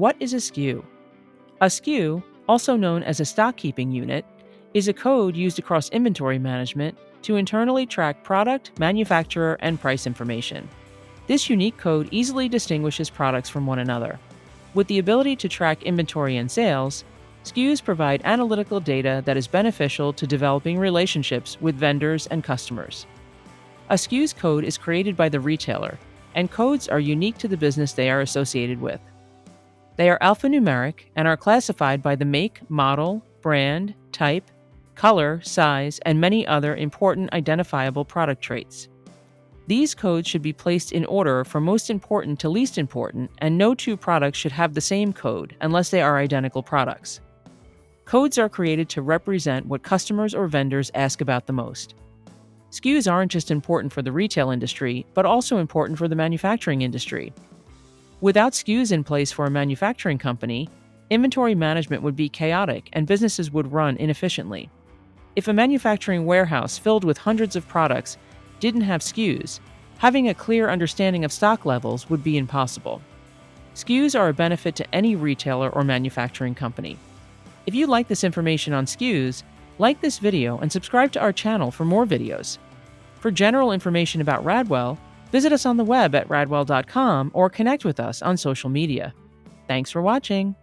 What is a SKU? A SKU, also known as a stock keeping unit, is a code used across inventory management to internally track product, manufacturer, and price information. This unique code easily distinguishes products from one another. With the ability to track inventory and sales, SKUs provide analytical data that is beneficial to developing relationships with vendors and customers. A SKU's code is created by the retailer, and codes are unique to the business they are associated with. They are alphanumeric and are classified by the make, model, brand, type, color, size, and many other important identifiable product traits. These codes should be placed in order from most important to least important, and no two products should have the same code unless they are identical products. Codes are created to represent what customers or vendors ask about the most. SKUs aren't just important for the retail industry, but also important for the manufacturing industry. Without SKUs in place for a manufacturing company, inventory management would be chaotic and businesses would run inefficiently. If a manufacturing warehouse filled with hundreds of products didn't have SKUs, having a clear understanding of stock levels would be impossible. SKUs are a benefit to any retailer or manufacturing company. If you like this information on SKUs, like this video and subscribe to our channel for more videos. For general information about Radwell, visit us on the web at radwell.com or connect with us on social media. Thanks for watching.